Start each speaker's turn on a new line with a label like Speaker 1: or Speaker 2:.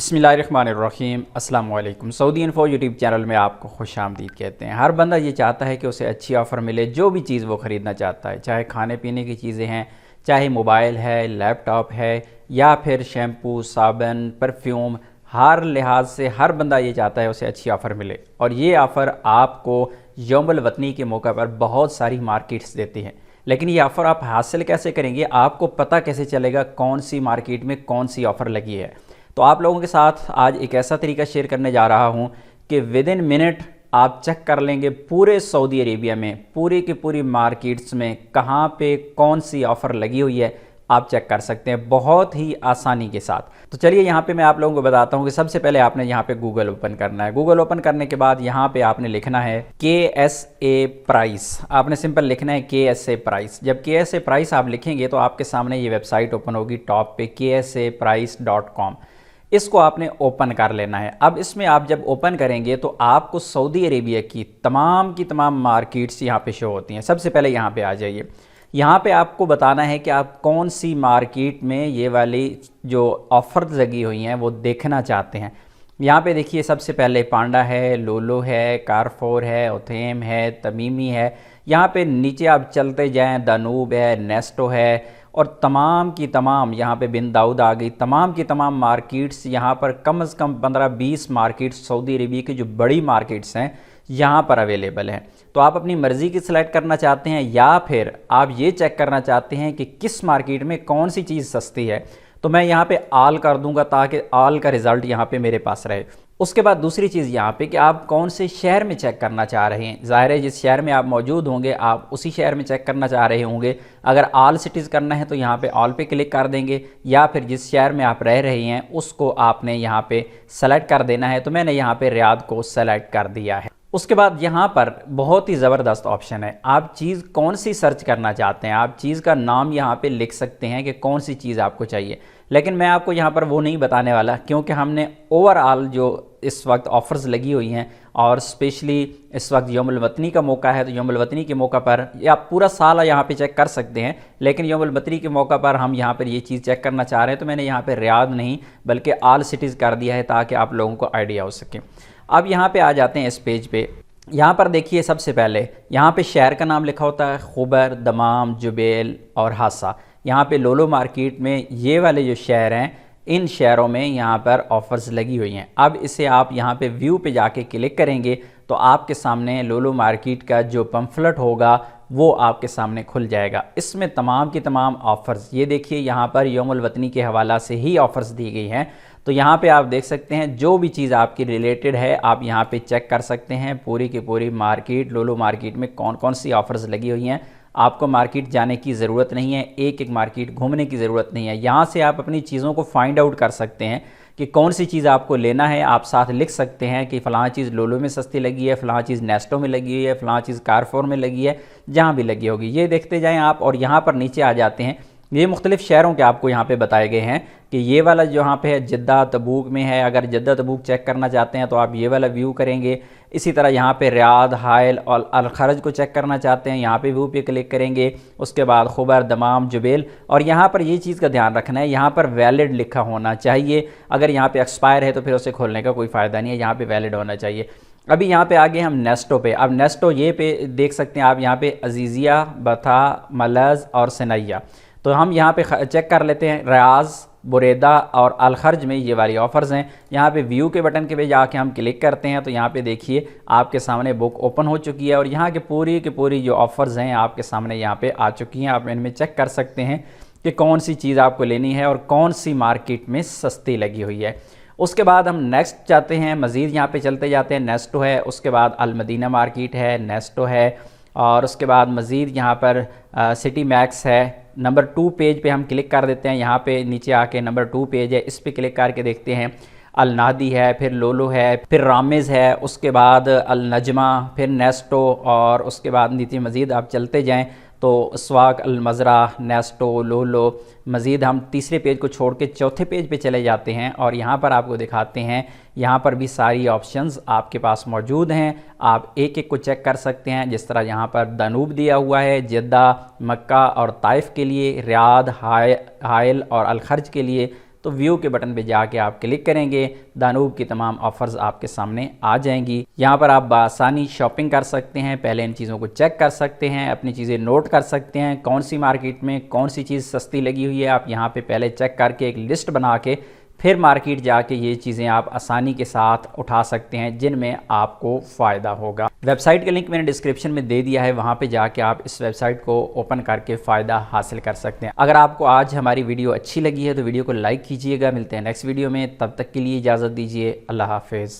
Speaker 1: बिस्मिल्लाहिर्रहमानिर्रहीम अस्सलाम वालेकुम। सऊदी इन्फो यूट्यूब चैनल में आपको खुशामदीद कहते हैं। हर बंदा ये चाहता है कि उसे अच्छी ऑफ़र मिले जो भी चीज़ वो ख़रीदना चाहता है, चाहे खाने पीने की चीज़ें हैं, चाहे मोबाइल है, लैपटॉप है या फिर शैम्पू, साबुन, परफ्यूम। हर लिहाज से हर बंदा ये चाहता है उसे अच्छी ऑफ़र मिले, और ये ऑफ़र आपको यौमुल वतनी के मौके पर बहुत सारी मार्केट्स देती हैं। लेकिन ये ऑफ़र आप हासिल कैसे करेंगे, आपको पता कैसे चलेगा कौन सी मार्केट में कौन सी ऑफ़र लगी है। तो आप लोगों के साथ आज एक ऐसा तरीका शेयर करने जा रहा हूं कि विद इन मिनट आप चेक कर लेंगे पूरे सऊदी अरेबिया में पूरी की पूरी मार्केट्स में कहां पे कौन सी ऑफ़र लगी हुई है, आप चेक कर सकते हैं बहुत ही आसानी के साथ। तो चलिए यहाँ पे मैं आप लोगों को बताता हूँ कि सबसे पहले आपने यहाँ पे गूगल ओपन करना है। गूगल ओपन करने के बाद यहाँ पे आपने लिखना है KSA प्राइस। आपने सिंपल लिखना है KSA प्राइस। जब KSA प्राइस आप लिखेंगे तो आपके सामने ये वेबसाइट ओपन होगी टॉप पे KSAprice.com। इसको आपने ओपन कर लेना है। अब इसमें आप जब ओपन करेंगे तो आपको सऊदी अरेबिया की तमाम मार्केट्स यहाँ पे शो होती हैं। सबसे पहले यहाँ पे आ जाइए। यहाँ पे आपको बताना है कि आप कौन सी मार्केट में ये वाली जो ऑफ़र्स लगी हुई हैं वो देखना चाहते हैं। यहाँ पे देखिए सबसे पहले पांडा है, लोलो है, कारफोर है, ओथेम है, तमीमी है। यहाँ पे नीचे आप चलते जाएँ, दानूब है, नेस्टो है और तमाम की तमाम यहाँ पे बिन दाऊद आ गई। तमाम की तमाम मार्केट्स यहाँ पर कम से कम 15-20 मार्केट्स सऊदी अरेबिया की जो बड़ी मार्केट्स हैं यहाँ पर अवेलेबल हैं। तो आप अपनी मर्ज़ी की सिलेक्ट करना चाहते हैं या फिर आप ये चेक करना चाहते हैं कि किस मार्केट में कौन सी चीज़ सस्ती है, तो मैं यहाँ पे ऑल कर दूंगा ताकि ऑल का रिज़ल्ट यहाँ पे मेरे पास रहे। उसके बाद दूसरी चीज़ यहाँ पे कि आप कौन से शहर में चेक करना चाह रहे हैं। ज़ाहिर है जिस शहर में आप मौजूद होंगे आप उसी शहर में चेक करना चाह रहे होंगे। अगर ऑल सिटीज़ करना है तो यहाँ पे ऑल पे क्लिक कर देंगे, या फिर जिस शहर में आप रह रहे हैं उसको आपने यहाँ पे सेलेक्ट कर देना है। तो मैंने यहाँ पे रियाद को सेलेक्ट कर दिया है। उसके बाद यहाँ पर बहुत ही ज़बरदस्त ऑप्शन है, आप चीज़ कौन सी सर्च करना चाहते हैं। आप चीज़ का नाम यहाँ पे लिख सकते हैं कि कौन सी चीज़ आपको चाहिए, लेकिन मैं आपको यहाँ पर वो नहीं बताने वाला क्योंकि हमने ओवरऑल जो इस वक्त ऑफ़र्स लगी हुई हैं और स्पेशली इस वक्त यौमुल वतनी का मौका है, तो यौमुल वतनी के मौका पर या पूरा साल यहाँ पे चेक कर सकते हैं, लेकिन यौमुल वतनी के मौका पर हम यहाँ पर ये चीज़ चेक करना चाह रहे हैं। तो मैंने यहाँ पर रियाद नहीं बल्कि ऑल सिटीज़ कर दिया है ताकि आप लोगों को आइडिया हो सके। अब यहाँ पे आ जाते हैं इस पेज पे। यहाँ पर देखिए सबसे पहले यहाँ पे शहर का नाम लिखा होता है, खुबर, दमाम, जुबैल और हासा। यहाँ पे लोलो मार्केट में ये वाले जो शहर हैं इन शहरों में यहाँ पर ऑफ़र्स लगी हुई हैं। अब इसे आप यहाँ पे व्यू पे जाके क्लिक करेंगे तो आपके सामने लोलो मार्केट का जो पम्फलेट होगा वो आपके सामने खुल जाएगा। इसमें तमाम की तमाम ऑफ़र्स, ये देखिए यहाँ पर यौमुल वतनी के हवाला से ही ऑफ़र्स दी गई हैं। तो यहाँ पे आप देख सकते हैं जो भी चीज़ आपकी रिलेटेड है आप यहाँ पे चेक कर सकते हैं। पूरी की पूरी मार्केट, लोलो मार्केट में कौन कौन सी ऑफ़र्स लगी हुई हैं। आपको मार्केट जाने की ज़रूरत नहीं है, एक एक मार्केट घूमने की ज़रूरत नहीं है। यहाँ से आप अपनी चीज़ों को फाइंड आउट कर सकते हैं कि कौन सी चीज़ आपको लेना है। आप साथ लिख सकते हैं कि फ़लाँ चीज़ लोलो में सस्ती लगी है, फ़लाँ चीज़ नेस्टो में लगी हुई है, फ़लाँ चीज़ कारफोर में लगी है, जहाँ भी लगी होगी ये देखते जाएँ आप। और यहाँ पर नीचे आ जाते हैं, ये मुख्तलिफ़ शहरों के आपको यहाँ पे बताए गए हैं कि ये वाला जो यहाँ पे है जिद्दा तबूक में है। अगर जिद्दा तबूक चेक करना चाहते हैं तो आप ये वाला व्यू करेंगे। इसी तरह यहाँ पे रियाद, हाइल और अल खरज को चेक करना चाहते हैं, यहाँ पे व्यू पे क्लिक करेंगे। उसके बाद खुबर, दमाम, जुबैल। और यहाँ पर ये चीज़ का ध्यान रखना है, यहाँ पर वैलिड लिखा होना चाहिए। अगर यहाँ पे एक्सपायर है तो फिर उसे खोलने का कोई फ़ायदा नहीं है, यहाँ पर वैलिड होना चाहिए। अभी यहाँ पे आगे हम नेस्टो पे। अब नेस्टो ये पे देख सकते हैं आप, यहाँ पे अजीज़िया, बथा, मलज़ और सनैया। तो हम यहाँ पे चेक कर लेते हैं रियाज, बुरेदा और अल खर्ज में ये वाली ऑफ़र्स हैं। यहाँ पे व्यू के बटन के पे जाके हम क्लिक करते हैं तो यहाँ पे देखिए आपके सामने बुक ओपन हो चुकी है और यहाँ की पूरी जो ऑफ़र्स हैं आपके सामने यहाँ पे आ चुकी हैं। आप इनमें चेक कर सकते हैं कि कौन सी चीज़ आपको लेनी है और कौन सी मार्केट में सस्ती लगी हुई है। उसके बाद हम नेक्स्ट जाते हैं, मज़ीद यहाँ पे चलते जाते हैं। नेस्टो है, उसके बाद अल मदीना मार्केट है, नेस्टो है और उसके बाद मज़ीद यहाँ पर सिटी मैक्स है। नंबर 2 पेज पे हम क्लिक कर देते हैं। यहाँ पे नीचे आके नंबर 2 पेज है, इस पे क्लिक करके देखते हैं। अल नादी है, फिर लोलो है, फिर रामेज़ है, उसके बाद अल नजमा, फिर नेस्टो और उसके बाद नीचे मज़ीद आप चलते जाएँ तो स्वाक, अल मज़रा, नेस्टो, लोलो। मज़ीद हम तीसरे पेज को छोड़ के चौथे पेज पे चले जाते हैं और यहाँ पर आपको दिखाते हैं, यहाँ पर भी सारी ऑप्शंस आपके पास मौजूद हैं। आप एक एक को चेक कर सकते हैं। जिस तरह यहाँ पर दानूब दिया हुआ है, जिद्दा, मक्का और ताइफ के लिए, रियाद, हाइल और अल खर्ज के लिए, तो व्यू के बटन पे जाके आप क्लिक करेंगे, दानूब की तमाम ऑफ़र्स आपके सामने आ जाएंगी। यहाँ पर आप आसानी शॉपिंग कर सकते हैं, पहले इन चीज़ों को चेक कर सकते हैं, अपनी चीज़ें नोट कर सकते हैं, कौन सी मार्केट में कौन सी चीज़ सस्ती लगी हुई है आप यहाँ पे पहले चेक करके एक लिस्ट बना के फिर मार्केट जाके ये चीज़ें आप आसानी के साथ उठा सकते हैं जिनमें आपको फ़ायदा होगा। वेबसाइट का लिंक मैंने डिस्क्रिप्शन में दे दिया है, वहाँ पे जाके आप इस वेबसाइट को ओपन करके फ़ायदा हासिल कर सकते हैं। अगर आपको आज हमारी वीडियो अच्छी लगी है तो वीडियो को लाइक कीजिएगा। मिलते हैं नेक्स्ट वीडियो में, तब तक के लिए इजाज़त दीजिए। अल्लाह हाफिज़।